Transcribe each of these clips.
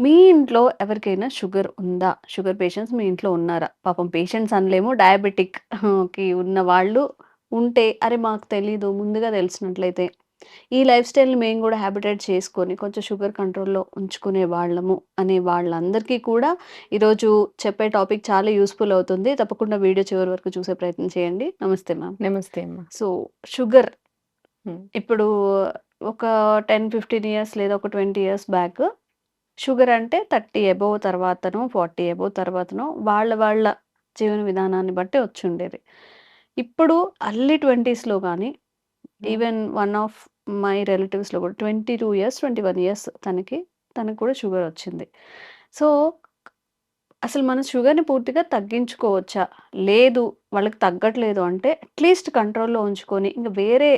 మీ ఇంట్లో ఎవరికైనా షుగర్ ఉందా? షుగర్ పేషెంట్స్ మీ ఇంట్లో ఉన్నారా? పాపం పేషెంట్స్ అనలేము. డయాబెటిక్ కి ఉన్న వాళ్ళు ఉంటే, అరె! మాకు తెలీదు ముందుగా తెలిసినట్లయితే, ఈ లైఫ్ స్టైల్‌ని మేము గూడా హ్యాబిటేట్ చేసుకొని కొంచెం షుగర్ కంట్రోల్‌లో ఉంచుకునే వాళ్ళము అనే వాళ్ళందరికీ కూడా ఈరోజు చెప్పే టాపిక్ చాలా యూజ్‌ఫుల్ అవుతుంది. తప్పకుండా వీడియో చివరి వరకు చూసే ప్రయత్నం చేయండి. నమస్తే మ్యామ్. నమస్తే అమ్మ. సో, షుగర్ హ్మ్. ఇప్పుడు ఒక 10, 15 ఇయర్స్ లేదా ఒక 20 ఇయర్స్ బ్యాక్ షుగర్ అంటే 30 అబోవ్ తర్వాతనో, 40 అబోవ్ తర్వాతనో వాళ్ళ జీవన విధానాన్ని బట్టి వచ్చుండేది. ఇప్పుడు అర్లీ 20స్‌లో గాని, హ్మ్. ఈవెన్ వన్ ఆఫ్ మై రిలేటివ్స్‌లో కూడా 22 ఇయర్స్, 21 ఇయర్స్ తనకి కూడా షుగర్ వచ్చింది. సో, అసలు మనం షుగర్‌ని పూర్తిగా తగ్గించుకోవచ్చా? లేదు వాళ్ళకి తగ్గట్లేదు అంటే అట్‌లీస్ట్ కంట్రోల్‌లో ఉంచుకొని ఇంక వేరే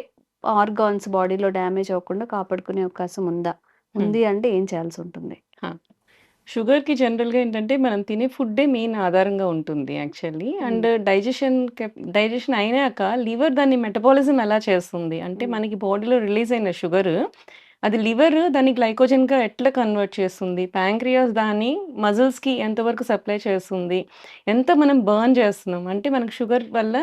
ఆర్గాన్స్ బాడీలో డ్యామేజ్ అవ్వకుండా కాపాడుకునే అవకాశం ఉందా? హ్మ్. ఉంది అంటే ఏం చేయాల్సుంటుంది? ఆ! షుగర్‌కి జనరల్‌గా ఏంటంటే, మనం తినే ఫుడ్డే మెయిన్ ఆధారంగా ఉంటుంది యాక్చువల్లీ. హ్మ్. అండ్ డైజెషన్ అయినాక లివర్ దాన్ని మెటబాలిజం ఎలా చేస్తుంది? అంటే హ్మ్. మనకి బాడీలో రిలీజ్ అయిన షుగరు, అది లివర్ దాన్ని గ్లైకోజన్‌గా ఎట్లా కన్వర్ట్ చేస్తుంది? ప్యాంక్రియాస్ దాన్ని మజిల్స్‌కి ఎంతవరకు సప్లై చేస్తుంది? ఎంత మనం బర్న్ చేస్తున్నాం? అంటే మనకు షుగర్ వల్ల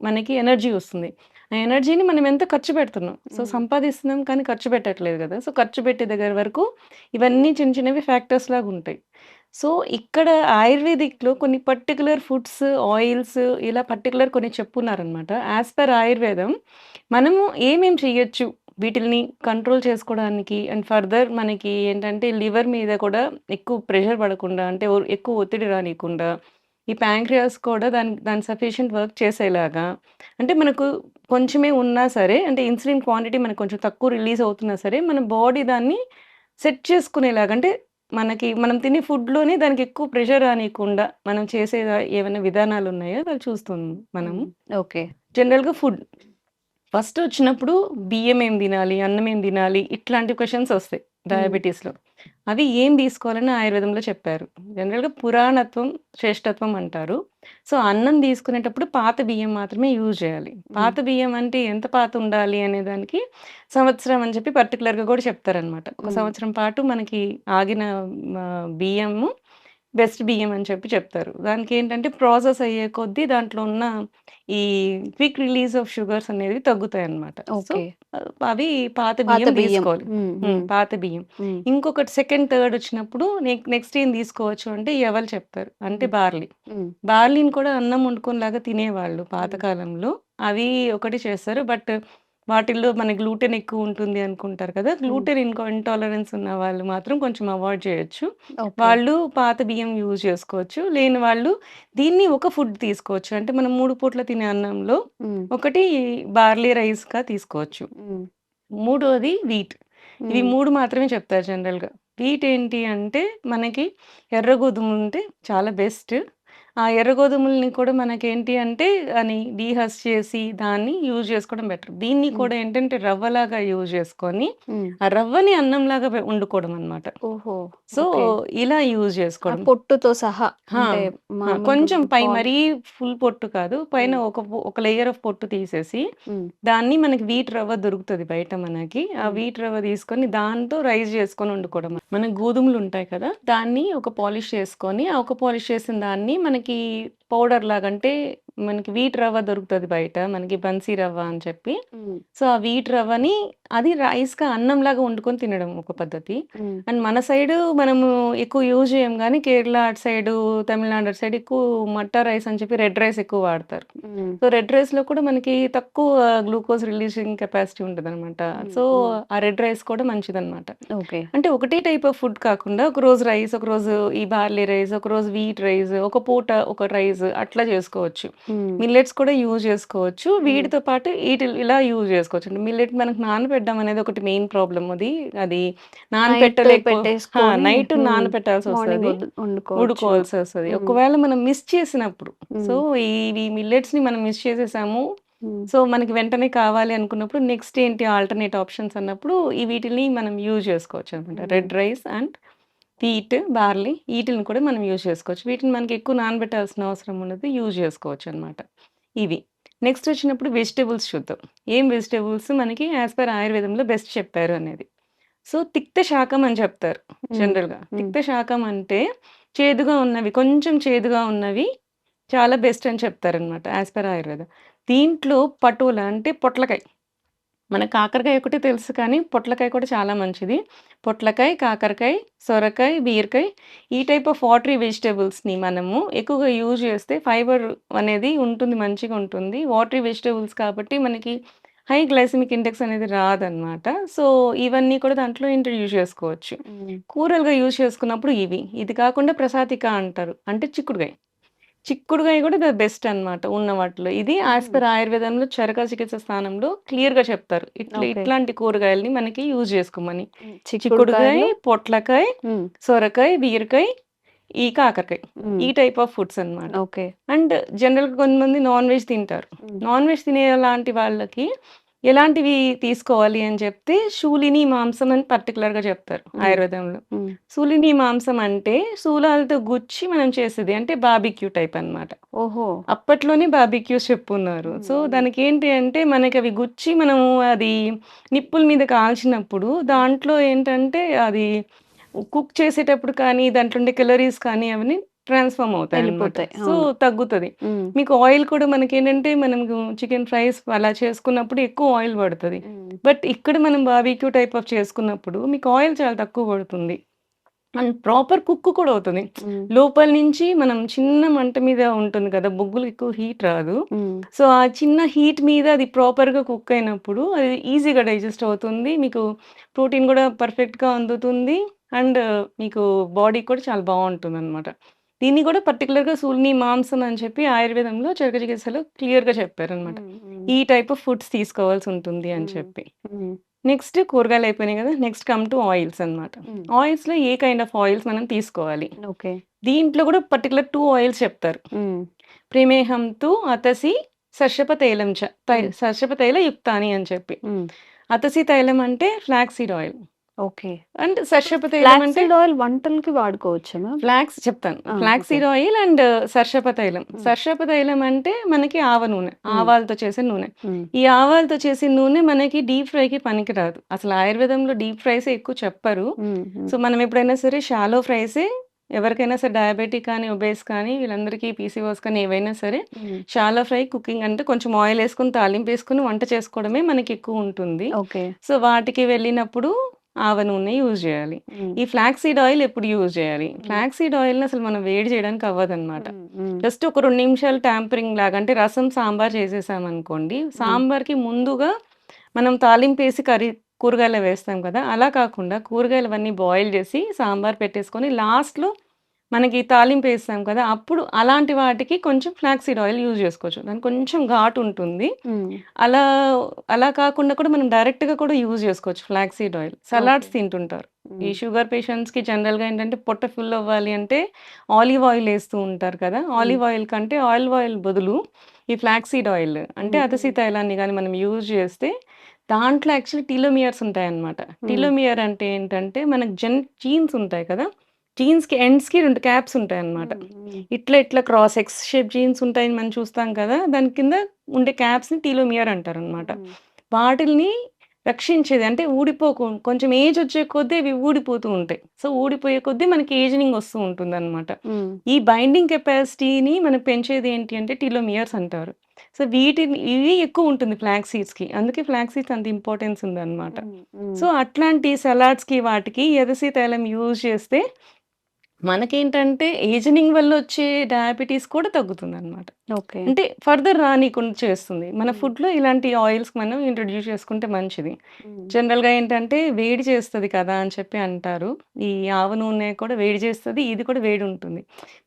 మనకి ఎనర్జీ వస్తుంది. ఆ ఎనర్జీని మనం ఎంత ఖర్చు పెడుతున్నాం? సో, హ్మ్. సంపాదిస్తున్నాం కానీ ఖర్చు పెట్టట్లేదు గదా! సో, ఖర్చు పెట్టే దగ్గర వరకు ఇవన్నీ చిన్న చిన్నవి ఫ్యాక్టర్స్ లాగుంటాయి. సో, ఇక్కడ ఆయుర్వేదిక్‌లో కొన్ని పర్టిక్యులర్ ఫుడ్స్, ఆయిల్స్ ఇలా పర్టిక్యులర్ కొన్ని చెప్పున్నారనమాట. యాస్ పర్ ఆయుర్వేదం మనము ఏమేం చెయ్యొచ్చు వీటిల్ని కంట్రోల్ చేసుకోవడానికి అండ్ ఫర్దర్ మనకి ఏంటంటే లివర్ మీద కూడా ఎక్కువ ప్రెషర్ పడకుండా అంటే ఎక్కువ ఒత్తిడి రానీయకుండా, ఈ ప్యాంక్రియాస్ కూడా దాని సఫిషియంట్ వర్క్ చేసేలాగా అంటే మనకు కొంచెమే ఉన్నా సరే అంటే ఇన్సులిన్ క్వాంటిటీ మనకు కొంచెం తక్కువ రిలీజ్ అవుతున్నా సరే మన బాడీ దాన్ని సెట్ చేసుకునేలాగా అంటే మనం తినే ఫుడ్‌లోనే దానికి ఎక్కువ ప్రెషర్ రానీయకుండా మనం చేసే ఏవైనా విధానాలున్నాయో అవి చూస్తాం మనము. హ్మ్. ఓకే. జనరల్‌గా ఫుడ్. ఫస్ట్ వచ్చినప్పుడు బియ్యం ఏం తినాలి? అన్నం ఏం తినాలి? ఇట్లాంటి క్వెషన్స్ ఒస్తాయి హ్మ్. డయాబెటిస్‌లో. అవి ఏం తీసుకోవాలని ఆయుర్వేదంలో చెప్పారు. జనరల్‌గా పురాణత్వం, శ్రేష్ఠత్వం అంటారు. సో, అన్నం తీసుకునేటప్పుడు పాత బియ్యం మాత్రమే యూజ్ చేయాలి. హ్మ్. పాత బియ్యం అంటే ఎంత పాత ఉండాలి అనే దానికి సంవత్సరం అని చెప్పి పర్టిక్యులర్‌గా కూడా చెప్తారనమాట. ఒక హ్మ్. సంవత్సరం పాటు మనకి ఆగిన బియ్యము బెస్ట్ బియ్యం అని చెప్పి చెప్తారు. దానికేంటంటే ప్రాసెస్ అయ్యే కొద్దీ దాంట్లో ఉన్న ఈ క్విక్ రిలీజ్ ఆఫ్ షుగర్స్ అనేవి తగ్గుతాయన్నమాట. So, okay. అవి పాత పాత బియ్యం బియ్యం. తీసుకోవాలి. హ్మ్. హ్మ్. పాత బియ్యం. హ్మ్. ఇంకొకటి సెకండ్, థర్డ్ వచ్చినప్పుడు నెక్స్ట్ ఏం తీసుకోవచ్చు అంటే యవలు చెప్తారు. అంటే హ్మ్. బార్లీ. హ్మ్. బార్లీని కూడా అన్నం వండుకోనిలాగా తినేవాళ్ళు హ్మ్. పాతకాలంలో. అవి ఒకటి చేస్తారు. బట్ వాటిల్లో మన గ్లూటెన్ ఎక్కువుంటుంది అనుకుంటారు కదా! హ్మ్. గ్లూటెన్ ఇంటాలరెన్స్ ఉన్న వాళ్ళు మాత్రం కొంచెం అవాయిడ్ చేయొచ్చు. ఓకే. వాళ్ళు పాత బియ్యం యూజ్ చేసుకోవచ్చు. లేని వాళ్ళు దీన్ని ఒక ఫుడ్ తీసుకోవచ్చు. అంటే మనం 3 పూట్ల తినే అన్నంలో హ్మ్. ఒకటి బార్లీ రైస్‌గా తీసుకోవచ్చు. హ్మ్. మూడోది వీట్. ఇవి హ్మ్. 3 మాత్రమే చెప్తారు జనరల్‌గా. వీట్ ఏంటి అంటే మనకి ఎర్ర గోధుమలుంటే చాలా బెస్ట్. ఆ ఎర్ర గోధుమలని కూడా మనకేంటి అంటే అని డీహస్ చేసి దాన్ని యూజ్ చేసుకోవడం బెటర్. దీన్ని హ్మ్. కూడా ఏంటంటే రవ్వలాగా యూజ్ చేసుకొని, హ్మ్. ఆ రవ్వని అన్నంలాగా వండుకోవడం అన్నమాట. ఓహో! So, okay. ఇలా యూజ్ ఆ చేసుకోవడం. పొట్టుతో సహా ఆ! అంటే ఆ! మామూలుగా కొంచెం ఇప్పుడు పై మరీ ఫుల్ పొట్టు కాదు. పైన హ్మ్. ఒక లేయర్ ఆఫ్ పొట్టు తీసేసి, హ్మ్. దాన్ని మనకి వీట్ రవ్వ దొరుకుతది బయట మనకి. ఆ హ్మ్. వీట్ రవ్వ తీసుకొని దాంతో రైస్ చేసుకొని వండుకోవడం. మన గోధుమలుంటాయి కదా! దాన్ని ఒక పాలిష్ చేసుకొని, ఆ ఒక పాలిష్ చేసిన దాన్ని మనకి పౌడర్ లాగా అంటే మనకి వీట్ రవ్వ దొరుకుతది బయట. మనకి బన్సీ రవ్వ అని చెప్పి. హ్మ్. సో, ఆ వీట్ రవ్వని అది రైస్‌గా అన్నంలాగా వండుకొని తినడం ఒక పద్ధతి. హ్మ్. అండ్ మన సైడు మనము ఎక్కువ యూజ్ చేయం గానీ, కేరళ అటు సైడు, తమిళనాడు అటు సైడ్ ఎక్కువ మట్టా రైస్ అని చెప్పి రెడ్ రైస్ ఎక్కువ వాడతారు. హ్మ్. సో, రెడ్ రైస్‌లో కూడా మనకి తక్కువ గ్లూకోజ్ రిలీజింగ్ కెపాసిటీ ఉంటదనమాట. హ్మ్. సో, హ్మ్. ఆ రెడ్ రైస్ కూడా మంచిదనమాట. ఓకే. అంటే ఒకటే టైప్ ఆఫ్ ఫుడ్ కాకుండా ఒకరోజు రైస్, ఒకరోజు ఈ బార్లీ రైస్, ఒకరోజు వీట్ రైస్, ఒక పూట ఒక రైస్ అట్లా చేసుకోవచ్చు. హ్మ్. మిల్లెట్స్ కూడా యూజ్ చేసుకోవచ్చు. హ్మ్. వీటితో పాటు ఇలా యూజ్ చేసుకోవచ్చు. అంటే మిల్లెట్ మనకు నానబెట్టడం అనేది ఒకటి మెయిన్ ప్రాబ్లమ్ అది. అది నైట్ నానపెట్టలేకపో ఆ! పెట్టేసుకొని నైట్ హ్మ్. మార్నింగ్ నానపెట్టాల్సొస్తది. వండుకోవచ్చు. ఉడుకోవాల్సొస్తది. హ్మ్. ఒకవేళ మనం మిస్ చేసినప్పుడు సో, హ్మ్. ఇవి మిల్లెట్స్‌ని మనం మిస్ చేసేసాము. హ్మ్. సో, మనకి వెంటనే కావాలి అనుకున్నప్పుడు నెక్స్ట్ ఏంటి ఆల్టర్‌నేట్ ఆప్షన్స్ అన్నప్పుడు వీటిల్ని మనం యూజ్ చేసుకోవచ్చనమాట. Hmm. Red rice and wheat, barley ఈటిలిని కూడా మనం యూజ్ చేసుకోవచ్చు. వీటిని మనకి ఎక్కువ నానబెట్టాల్సిన అవసరం ఉండదు. యూజ్ చేసుకోవచ్చనమాట. ఇవి. నెక్స్ట్ వచ్చినప్పుడు వెజిటబుల్స్ చూద్దాం. ఏం వెజిటబుల్స్ మనకి యాస్ పర్ ఆయుర్వేదంలో బెస్ట్ చెప్పారు అనేది. సో, తిక్త శాకం అని చెప్తారు హ్మ్. జనరల్‌గా. హ్మ్. తిక్త శాకం అంటే చేదుగా ఉన్నవి, కొంచెం చేదుగా ఉన్నవి చాలా బెస్ట్ అని చెప్తారనమాట యాస్ పర్ ఆయుర్వేద. దీంట్లో పటోల అంటే పొట్లకాయ. మన కాకరకాయ ఒకటే తెలుసు కానీ పొట్లకాయ కూడా చాలా మంచిది. పొట్లకాయ, కాకరకాయ, సొరకాయ, బీరకాయ ఈ టైప్ ఆఫ్ వాటరీ వెజిటబుల్స్‌ని మనము ఎక్కువగా యూజ్ చేస్తే ఫైబర్ అనేది ఉంటుంది, మంచిగా ఉంటుంది. వాటరీ వెజిటబుల్స్ కాబట్టి మనకి హై గ్లైసెమిక్ ఇండెక్స్ అనేది రాదనమాట. సో, ఇవన్నీ కూడా దాంట్లో ఇంట్రొడ్యూస్ చేసుకోవచ్చు. హ్మ్. కూరలుగా యూజ్ చేసుకున్నప్పుడు ఇవి. ఇది కాకుండా ప్రసాతిక అంటారు. అంటే చిక్కుడుగాయ. చిక్కుడుగాయ కూడా బెస్ట్ అన్నమాట ఉన్న వాటిలో. ఇది యాస్ హుహు. పర్ ఆయుర్వేదంలో చరక చికిత్స స్థానంలో క్లియర్‌గా చెప్తారు. ఓకే. ఇట్లాంటి కూరగాయలని మనకి యూజ్ చేసుకోమని. చిక్కుడుగాయ, చిక్కుడుకాయలు. పొట్లకాయ, హ్మ్. సొరకాయ, బీరకాయ, ఈ కాకరకాయ. హ్మ్. ఈ టైప్ ఆఫ్ ఫుడ్స్ అన్నమాట. ఓకే. అండ్ జనరల్‌గా కొంతమంది నాన్ వెజ్ తింటారు. హ్మ్. నాన్ వెజ్ తినేలాంటి వాళ్ళకి ఎలాంటివి తీసుకోవాలి అని చెప్తే శూలిని మాంసం అని పర్టిక్యులర్‌గా చెప్తారు హ్మ్. ఆయుర్వేదంలో. హ్మ్. శూలిని మాంసం అంటే శూలాలతో గుచ్చి మనం చేసేది. అంటే బార్బిక్యూ టైప్ అన్నమాట. ఓహో! అప్పట్లోనే బార్బిక్యూస్ చెప్పున్నారు. హ్మ్. సో, హ్మ్. దానికేంటి అంటే మనకవి గుచ్చి మనము అది నిప్పుల మీద కాల్చినప్పుడు హ్మ్. దాంట్లో ఏంటంటే అది కుక్ చేసేటప్పుడు కానీ, దాంట్లో ఉండే కేలరీస్ కానీ అవన్నీ ట్రాన్స్‌ఫార్మ్ అవుతాయన్నమాట. ఎళ్ళిపోతాయి. సో, అవును. తగ్గుతది. హ్మ్. మీకు ఆయిల్ కూడా మనకేంటంటే మనము చికెన్ ఫ్రైస్ అలా చేసుకున్నప్పుడు ఎక్కువ ఆయిల్ పడతది. హ్మ్. బట్ ఇక్కడ మనం బార్బిక్యూ టైప్ ఆఫ్ చేసుకున్నప్పుడు మీకు ఆయిల్ చాలా తక్కువ పడుతుంది. అండ్ ప్రాపర్ కుక్ కూడా అవుతది. హ్మ్. లోపల నుంచి మనం చిన్న మంట మీద ఉంటుంది కదా! బొగ్గులు ఎక్కువ హీట్ రాదు. హ్మ్. సో, ఆ చిన్న హీట్ మీద అది ప్రాపర్‌గా కుక్ అయినప్పుడు అది ఈజీగా డైజెస్ట్ అవుతుంది. మీకు ప్రోటీన్ కూడా పర్ఫెక్ట్‌గా అందుతుంది. అండ్ మీకు బాడీకి కూడా చాలా బావుంటుందనమాట. దీన్ని కూడా పర్టిక్యులర్‌గా శూలిని మాంసం అని చెప్పి ఆయుర్వేదంలో చరక చికిత్సలో క్లియర్‌గా చెప్పారనమాట. హ్మ్. హ్మ్. ఈ టైప్ ఆఫ్ ఫుడ్స్ తీసుకోవాల్సుంటుంది అని హ్మ్. చెప్పి. హ్మ్. నెక్స్ట్ కూరగాయలయిపోయినాయి గదా! నెక్స్ట్ కమ్ టు ఆయిల్స్ అన్నమాట. హ్మ్. ఆయిల్స్‌లో ఏ కైండ్ ఆఫ్ ఆయిల్స్ మనం తీసుకోవాలి. ఓకే. దీంట్లో గూడా పర్టిక్యులర్ 2 ఆయిల్స్ చెప్తారు. హ్మ్. ప్రేమేహం తు అతసి సర్షప తైలం చ హ్మ్. సర్షప తైల యుక్తాని అని చెప్పి. హ్మ్. అతసి తైలం అంటే flax seed oil. Okay. And ఇప్పుడు సర్షప తైలం ఫ్లాక్స్ అంటే సీడ్ ఆయిల్ వంటలకి వాడుకోవచ్చా మ్యామ్? ఫ్లాక్స్ చెప్తాను. ఆ! Flax okay. Seed oil and సర్షప తైలం. హ్మ్. సర్షప తైలం అంటే మనకి ఆవ నూనె. హ్మ్. ఆవాలతో చేసే నూనె. హ్మ్. ఈ ఆవాలతో చేసిన నూనె మనకి డీప్ ఫ్రైకి పనికిరాదు. అసలు ఆయుర్వేదంలో డీప్ ఫ్రైసే ఎక్కువ చెప్పరు. హ్మ్. హ్మ్. సో, మనం ఎప్పుడైనా సరే షాలో ఫ్రైసే ఎవరికైనా సరే డయాబెటిక్ కానీ, ఒబేస్ కానీ వీళ్ళందరికీ పీసీఓఎస్ కానీ ఏవైనా సరే హ్మ్. షాలో ఫ్రై కుకింగ్ అంటే కొంచెం ఆయిలేసుకొని, తాలింపేసుకొని వంట చేసుకోవడమే మనకెక్కువుంటుంది. ఓకే. సో, వాటికి వెళ్ళినప్పుడు ఆవ నూనె యూజ్ జేయాలి. హ్మ్. ఈ ఫ్లాక్స్ సీడ్ ఆయిల్ ఎప్పుడు యూజ్ జేయాలి? హ్మ్. ఫ్లాక్స్ సీడ్ ఆయిల్‌ని అసలు మనం వేడి చేయడానికి అవ్వదనమాట. హ్మ్. హ్మ్. జస్ట్ ఒక 2 నిమిషాలు ట్యాంపరింగ్ లాగా అంటే రసం, సాంబార్ చేసేసామనుకోండి, హ్మ్. సాంబార్‌కి ముందుగా మనం తాలింపేసి కూరగాయలు వేస్తాం కదా! అలా కాకుండా కూరగాయలవన్నీ బాయిల్ జేసి సాంబార్ పెట్టేసుకొని లాస్ట్‌లో మనకి తాలింపేస్తాం కదా! అప్పుడు అలాంటి వాటికి కొంచెం ఫ్లాక్స్ సీడ్ ఆయిల్ యూజ్ జేసుకోవచ్చు. దానికి కొంచెం ఘాటుంటుంది. హ్మ్. అలా అలా కాకుండా కూడా మనం డైరెక్ట్‌గా కూడా యూజ్ జేసుకోవచ్చు flax seed oil. Okay. Salads తింటుంటారు. ఈ హ్మ్. షుగర్ పేషెంట్స్‌కి జనరల్‌గా ఏంటంటే పొట్ట ఫుల్ అవ్వాలి అంటే ఆలివ్ ఆయిల్ ఏస్తూ ఉంటారు కదా! హ్మ్. ఆలివ్ ఆయిల్ కంటే ఆలివ్ ఆయిల్ బదులు ఈ ఫ్లాక్స్ సీడ్ ఆయిల్ అంటే హ్మ్. అతసీ తైలాన్ని గాని మనం యూజ్ చేస్తే దాంట్లో యాక్చువల్లీ టీలోమియర్స్ ఉంటాయన్నమాట. హ్మ్. టీలోమియర్ అంటే ఏంటంటే మనకు జీన్స్ ఉంటాయి కదా! జీన్స్‌కి ఎండ్స్‌కి 2 క్యాప్స్ ఉంటాయన్నమాట. హ్మ్. హ్మ్. ఇట్లా ఇట్లా క్రాస్ ఎక్స్ షేప్ జీన్స్ ఉంటాయని మనం చూస్తాం కదా! దాని కింద ఉండే క్యాప్స్‌ని టీలోమియర్ అంటారన్నమాట. హ్మ్. వాటిల్ని రక్షించేది అంటే కొంచెం ఏజ్ వచ్చే కొద్దీ అవి ఊడిపోతూ ఉంటాయి. సో, ఊడిపోయే కొద్దీ మనకి ఏజింగ్ వస్తూ ఉంటుందన్నమాట. హ్మ్. ఈ బైండింగ్ కెపాసిటీని మనం పెంచేది ఏంటి అంటే టీలోమియర్స్ అంటారు. సో, ఇవి ఎక్కువ ఉంటుంది ఫ్లాక్స్ సీడ్స్‌కి. అందుకే ఫ్లాక్స్ సీడ్స్ అంత ఇంపార్టెన్స్ ఉందన్నమాట. హ్మ్. హ్మ్. సో, అట్లాంటి సలాడ్స్‌కి వాటికి యదసి తైలం యూజ్ చేస్తే మనకేంటంటే ఏజనింగ్ వల్లొచ్చే డయాబెటీస్ కూడా తగ్గుతుందనమాట. ఓకే. అంటే ఫర్దర్ రానీకుండా చేస్తుంది. మన హ్మ్. ఫుడ్‌లో ఇలాంటి ఆయిల్స్ మనం ఇంట్రొడ్యూస్ చేసుకుంటే మంచిది. హ్మ్. జనరల్‌గా ఏంటంటే వేడి చేస్తది కదా! అని చెప్పి అంటారు. ఈ ఆవ నూనె కూడా వేడి చేస్తది. ఇది కూడా వేడుంటుంది.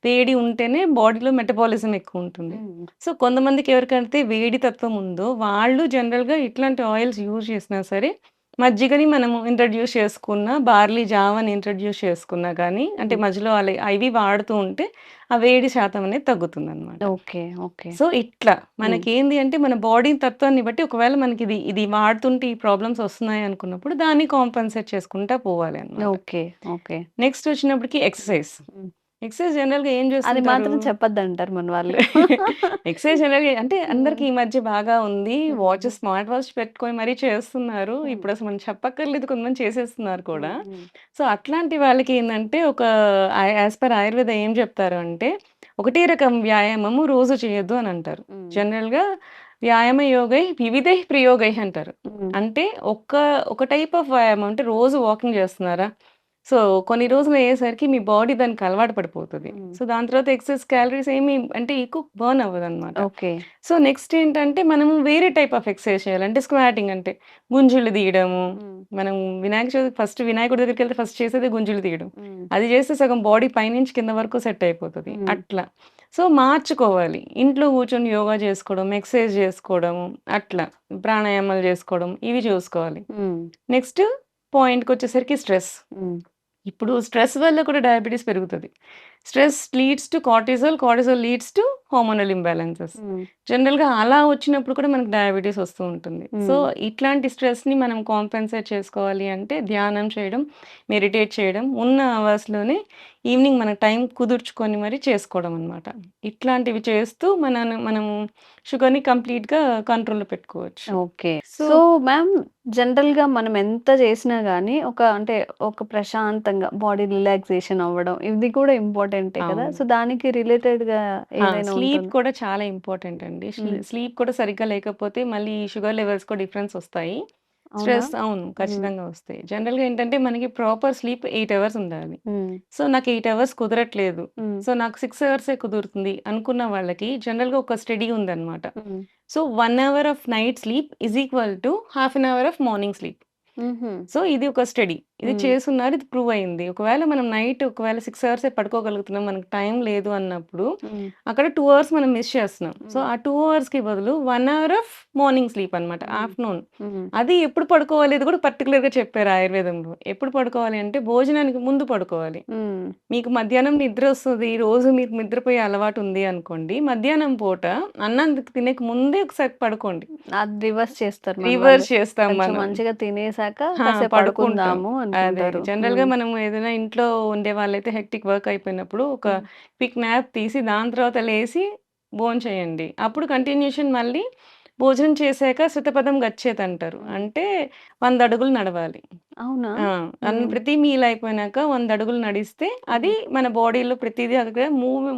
వేడి ఉంటేనే బాడీలో మెటబాలిజం ఎక్కువుంటుంది. హ్మ్. సో, కొంతమందికి ఎవరికైతే వేడి తత్వం ఉందో వాళ్ళు జనరల్‌గా ఇట్లాంటి ఆయిల్స్ యూజ్ చేసినా సరే మజ్జిగని మనము ఇంట్రొడ్యూస్ చేసుకున్నా, బార్లీ జావని ఇంట్రొడ్యూస్ చేసుకున్నా గానీ, అంటే హ్మ్. మధ్యలో అవి వాడుతూ ఉంటే, ఆ వేడి శాతం అనేది తగ్గుతుందనమాట. ఓకే. ఓకే. సో, ఇట్లా హ్మ్. మనకేంది అంటే, మన బాడీ తత్వాన్ని బట్టి ఒకవేళ మనకిది ఇది వాడుతుంటే ఈ ప్రాబ్లమ్స్ వస్తున్నాయి అనుకున్నప్పుడు, దాన్ని కాంపెన్సేట్ చేసుకుంటా పోవాలి అనమాట. ఓకే. ఓకే. నెక్స్ట్ వచ్చినప్పటికి ఎక్సర్‌సైజ్. హ్మ్. ఎక్సర్సైజ్ జనరల్‌గా ఏం అది చేస్తుంటారు? మాత్రం చెప్పొద్దంటారు మన వాళ్ళు. ఎక్సర్సైజ్ జనరల్‌గా అంటే హ్మ్. అందరికి ఈ మధ్య బాగా ఉంది. వాచ్ హ్మ్. స్మార్ట్ వాచ్ పెట్టుకొని మరీ చేస్తున్నారు. హ్మ్. ఇప్పుడసలు మనం చెప్పక్కర్లేదు కొంతమంది చేసేస్తున్నారు కూడా. హ్మ్. హ్మ్. సో, అట్లాంటి వాళ్ళకేందంటే ఒక యాస్ పర్ ఆయుర్వేద ఏం చెప్తారు అంటే, ఒకటే రకం వ్యాయామము రోజు చేయొద్దు అనంటారు. హ్మ్. జనరల్‌గా వ్యాయామ యోగై వివిధై ప్రయోగై అంటారు. హ్మ్. అంటే ఒక టైప్ ఆఫ్ వ్యాయామం అంటే రోజు వాకింగ్ చేస్తున్నారా? సో, కొన్ని రోజులయ్యేసరికి మీ బాడీ దానికి అలవాటు పడిపోతది. హ్మ్. సో, దాని తర్వాత ఎక్సెస్ క్యాలరీస్ ఏమి అంటే ఎక్కువ బర్న్ అవ్వదనమాట. ఓకే. సో, నెక్స్ట్ ఏంటంటే మనము వేరే టైప్ ఆఫ్ ఎక్సర్సైజ్ చేయాలి. అంటే స్క్వాటింగ్ అంటే గుంజులు తీయడము. హ్మ్. మనం వినాయక చవితి ఫస్ట్ వినాయకుడి దగ్గరికెళ్తే ఫస్ట్ చేసేదే గుంజులు తీయడం. హ్మ్. అది చేస్తే సగం బాడీ పైనుంచి కింద వరకు సెట్ అయిపోతది. హ్మ్. అట్లా. సో, మార్చుకోవాలి. ఇంట్లో కూర్చొని యోగా చేసుకోవడం, ఎక్సర్సైజ్ చేసుకోవడము అట్లా. ప్రాణాయామాలు చేసుకోవడం ఇవి చూసుకోవాలి. హ్మ్. నెక్స్ట్ పాయింట్‌కొచ్చేసరికి స్ట్రెస్. హ్మ్. ఇప్పుడు స్ట్రెస్ వల్ల కూడా డయాబెటిస్ పెరుగుతది. Stress leads to cortisol, cortisol leads to hormonal imbalances. Hmm. జనరల్‌గా అలా వచ్చినప్పుడు కూడా మనకు డయాబెటిస్ వస్తూ ఉంటుంది. సో, హ్మ్. ఇట్లాంటి స్ట్రెస్‌ని మనం కాంపెన్సేట్ చేసుకోవాలి అంటే ధ్యానం చేయడం, మెడిటేట్ చేయడం, ఉన్న అవర్స్‌లోనే ఈవినింగ్ మన టైం కుదుర్చుకొని మరి చేసుకోవడం అన్నమాట. ఇట్లాంటివి చేస్తూ మనము షుగర్‌ని కంప్లీట్‌గా కంట్రోల్‌లో పెట్టుకోవచ్చు. ఓకే. సో సో, మ్యామ్ జనరల్‌గా మనం ఎంత చేసినా గాని అంటే ఒక ప్రశాంతంగా బాడీ రిలాక్సేషన్ అవ్వడం ఇది కూడా ఇంపార్టెంటే కదా! అవును. సో, దానికి రిలేటెడ్‌గా ఏదైనా స్లీప్ ఉంటుందా? కూడా చాలా ఇంపార్టెంట్ అండి. హ్మ్. స్లీప్ కూడా సరిగ్గా లేకపోతే మళ్ళీ షుగర్ లెవెల్స్ కూడా డిఫరెన్స్ ఒస్తాయి. అవునా? స్ట్రెస్ అవును. హ్మ్. ఖచ్చితంగా ఒస్తాయి. జనరల్‌గా ఏంటంటే మనకి ప్రాపర్ స్లీప్ 8 అవర్స్ ఉండాలి. హ్మ్. సో, నాకు 8 అవర్స్ కుదరట్లేదు. హ్మ్. సో, నాకు 6 అవర్సే కుదురుతుంది అనుకున్న వాళ్ళకి జనరల్‌గా ఒక స్టడీ ఉందన్నమాట. హ్మ్. So, 1 hour of night sleep is equal to half an hour of morning sleep. హుహు. సో, ఇది ఒక స్టడీ. ఇది హ్మ్. చేసున్నారు. ఇది ప్రూవ్ అయింది. ఒకవేళ మనం నైట్ 6 అవర్సే పడుకోగలుగుతున్నాం. మనకు టైం లేదు అన్నప్పుడు, హ్మ్. అక్కడ 2 అవర్స్ మనం మిస్ చేస్తున్నాం. సో, హ్మ్. ఆ 2 అవర్స్‌కి బదులు 1 అవర్ ఆఫ్ మార్నింగ్ స్లీప్ అన్నమాట. హ్మ్. ఆఫ్టర్‌నూన్. హ్మ్. అది ఎప్పుడు పడుకోవాలి ఇది కూడా పర్టిక్యులర్‌గా చెప్పారు ఆయుర్వేదంలో. ఎప్పుడు పడుకోవాలి అంటే భోజనానికి ముందు పడుకోవాలి. హ్మ్. మీకు మధ్యాహ్నం నిద్రొస్తది. రోజు మీకు నిద్రపోయే అలవాటుంది అనుకోండి. మధ్యాహ్నం పూట అన్నం తినక ముందే ఒకసారి పడుకోండి. అది రివర్స్ చేస్తారు మన వాళ్ళు. రివర్స్ చేస్తాం కొంచెం మనం. మంచిగా తినేసాక ఆ! కాసేపు పడుకుంటాం. పడుకుందాము అదే. అనుకుంటారు. జనరల్‌గా హ్మ్. మనం ఏదైనా ఇంట్లో ఉండేవాళ్ళైతే హెక్టిక్ వర్క్ అయిపోయినప్పుడు ఒక హ్మ్. క్విక్ న్యాప్ తీసి దాని తర్వాత లేసి భోంచేయండి. అప్పుడు కంటిన్యూషన్ మళ్ళీ భోజనం చేశాక శతపథం గచ్చేతంటారు. హ్మ్. అంటే 100 అడుగులు నడవాలి. అవునా? ఆ! హ్మ్. ప్రతి మీల్ అయిపోయినాక 100 అడుగులు నడిస్తే అది హ్మ్. మన బాడీలో ప్రతిదీ అక్కడ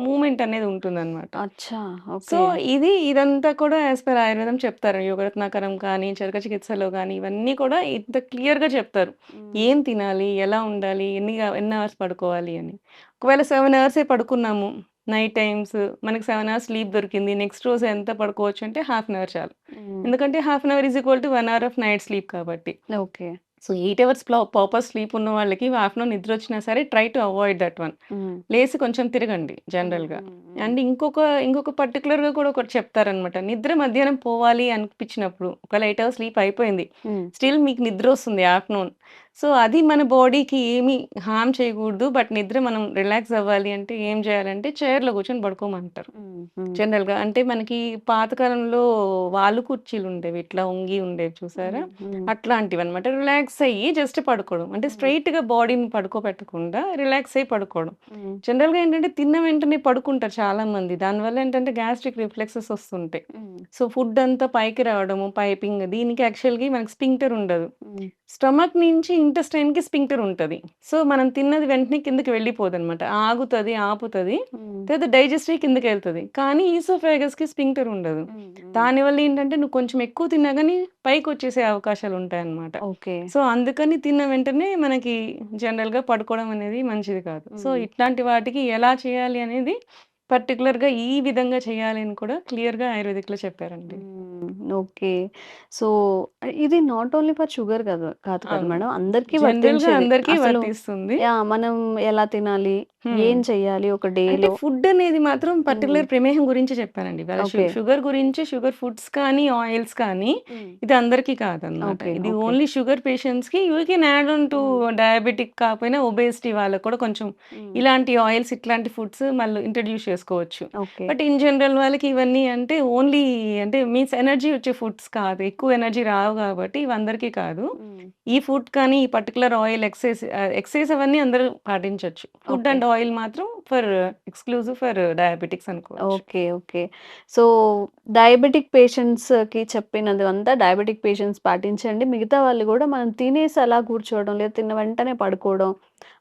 మూవ్‌మెంట్ అనేది ఉంటుందన్నమాట. అచ్చా! So, okay. ఇదంతా కూడా యాస్ పర్ ఆయుర్వేదం చెప్తారు. యోగరత్నాకరం కానీ, చరక చికిత్సలో గానీ, ఇవన్నీ కూడా ఇంత క్లియర్‌గా చెప్తారు. హ్మ్. ఏం తినాలి? ఎలా ఉండాలి? ఎన్ని అవర్స్ పడుకోవాలి అని. ఒకవేళ 7 అవర్సే పడుకున్నాము. నైట్ టైమ్స్ మనకి 7 అవర్స్ స్లీప్ దొరికింది. నెక్స్ట్ రోజు ఎంత పడుకోవచ్చు అంటే హాఫ్ అన్ అవర్ చాలు. హ్మ్. ఎందుకంటే half an hour is equal to 1 hour of night sleep కాబట్టి. Okay. So, 8 hours proper sleep ఉన్న వాళ్ళకి ఆఫ్టర్‌నూన్ నిద్రొచ్చినా సరే try to avoid that one. Hmm. లేసి కొంచెం తిరగండి హ్మ్. జనరల్‌గా. హ్మ్. హ్మ్. అండ్ ఇంకొక పర్టిక్యులర్‌గా కూడా ఒకటి చెప్తారనమాట. నిద్ర మధ్యాహ్నం పోవాలి అనిపించినప్పుడు ఒకవేళ 8 అవర్స్ స్లీప్ అయిపోయింది. హ్మ్. స్టిల్ మీకు నిద్రొస్తుంది ఆఫ్టర్‌నూన్. సో, అది మన బాడీకి ఏమి హార్మ్ చేయకూడదు. బట్ నిద్ర మనం రిలాక్స్ అవ్వాలి అంటే ఏం చేయాలంటే చైర్‌లో కూర్చొని పడుకోమంటారు. హ్మ్. హ్మ్. జనరల్‌గా. అంటే మనకి పాతకాలంలో వాలు కుర్చీలుండేవి. ఇట్లా వంగి ఉండేవి చూసారా? హ్మ్. హ్మ్. అట్లాంటివన్నమాట. రిలాక్స్ అయ్యి జస్ట్ పడుకోవడం. అంటే హ్మ్. స్ట్రెయిట్‌గా బాడీని పడుకోబెట్టకుండా రిలాక్స్ అయ్యి పడుకోవడం. హ్మ్. జనరల్‌గా ఏంటంటే తిన్న వెంటనే పడుకుంటారు చాలామంది. దానివల్ల ఏంటంటే గ్యాస్ట్రిక్ రిఫ్లెక్సెస్ వస్తుంటాయి. హ్మ్. సో, ఫుడ్ అంతా పైకి రావడము, పైపింగ్ దీనికి యాక్చువల్‌గా మనకి స్ఫింక్టర్ ఉండదు. హ్మ్. స్టమక్ నుంచి ఇంటెస్టైన్‌కి స్ఫింక్టర్ ఉంటది. సో, మనం తిన్నది వెంటనే కిందకి వెళ్ళిపోదనమాట. ఆగుతది, ఆపుతది. హ్మ్. తర్వాత డైజెస్ట్ అయ్యి కిందకెళ్తది. కానీ ఈసోఫాగస్‌కి స్ఫింక్టర్ ఉండదు. హ్మ్. హ్మ్. దానివల్ల ఏంటంటే నువ్వు కొంచెం ఎక్కువ తిన్నా గాని పైకొచ్చేసే అవకాశాలుంటాయన్నమాట. ఓకే. సో, అందుకని తిన్న వెంటనే మనకి జనరల్‌గా పడుకోవడం అనేది మంచిది కాదు. సో, హ్మ్. ఇట్లాంటి వాటికి ఎలా చేయాలి అనేది పర్టిక్యులర్‌గా ఈ విధంగా చేయాలి అని కూడా క్లియర్‌గా ఆయుర్వేదిక్‌లో చెప్పారండి. హ్మ్. ఓకే. సో, ఇది నాట్ ఓన్లీ ఫర్ షుగర్ కాదు కదా అవును. మేడం. అందరికీ జనరల్‌గా వర్తించేది. అందరికీ అసలు వర్తిస్తుంది. యాహ్! మనం ఎలా తినాలి? హ్మ్. ఏం చెయ్యాలి ఒక అంటే డేలో? ఫుడ్ అనేది మాత్రం హ్మ్. పర్టిక్యులర్ ప్రమేహం గురించి చెప్పానండి. ఇవాళ ఓకే. షుగర్ గురించి షుగర్ ఫుడ్స్ కానీ, ఆయిల్స్ కానీ హ్మ్. ఇది అందరికీ కాదనమాట. ఓకే. ఇది ఓకే. ఓన్లీ షుగర్ పేషెంట్స్‌కి you can add on to హ్మ్. డయాబెటిక్ కాకపోయినా ఒబేసిటీ వాళ్ళకి కూడా కొంచెం హ్మ్. ఇలాంటి ఆయిల్స్, ఇట్లాంటి ఫుడ్స్ మళ్ళీ ఇంట్రొడ్యూస్ చేసుకోవచ్చు. ఓకే. బట్ ఇన్ జనరల్ వాళ్ళకి ఇవన్నీ అంటే ఓన్లీ అంటే మీన్స్ ఎనర్జీ వచ్చే ఫుడ్స్ కాదు. ఎక్కువ ఎనర్జీ రావు కాబట్టి ఇవి అందరికీ కాదు. హ్మ్. ఈ ఫుడ్ కానీ, ఈ పర్టిక్యులర్ ఆయిల్ ఎక్సైజ్ అవన్నీ అందరూ పాటించొచ్చు. Food okay. అండ్ ఆయిల్ మాత్రం ఎక్స్‌క్లూజివ్ ఫర్ డయాబెటిక్స్ అనుకోవచ్చు. ఓకే. ఓకే. సో, డయాబెటిక్ పేషెంట్స్‌కి చెప్పినదంతా డయాబెటిక్ పేషెంట్స్ పాటించండి. మిగతా వాళ్ళు గూడా మనం తినేసి అలా కూర్చోవడం, లేదా తిన్న వెంటనే పడుకోవడం,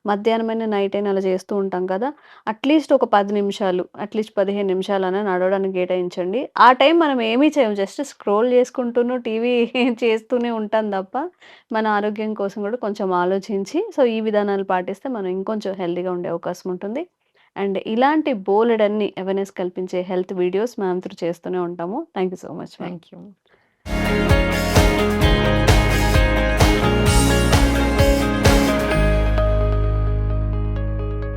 మధ్యాహ్నమైనా, నైట్ అయినా అలా చేస్తూ ఉంటాం కదా! అట్‌లీస్ట్ ఒక 10 నిమిషాలు, అట్‌లీస్ట్ 15 నిమిషాలన్నా నడవడానికి కేటాయించండి. ఆ టైం మనం ఏమీ చేయము. జస్ట్ స్క్రోల్ చేసుకుంటూను, టీవీ చేస్తూనే ఉంటాం తప్ప, మన ఆరోగ్యం కోసం కూడా కొంచెం ఆలోచించి, సో, ఈ విధానాలు పాటిస్తే మనం ఇంకొంచెం హెల్తీగా ఉండే అవకాశం ఉంటుంది. అండ్ ఇలాంటి బోలెడన్ని అవేర్‌నెస్ కల్పించే హెల్త్ వీడియోస్ మనం త్రూ చేస్తూనే ఉంటాము. Thank you so much ma'am. Thank you.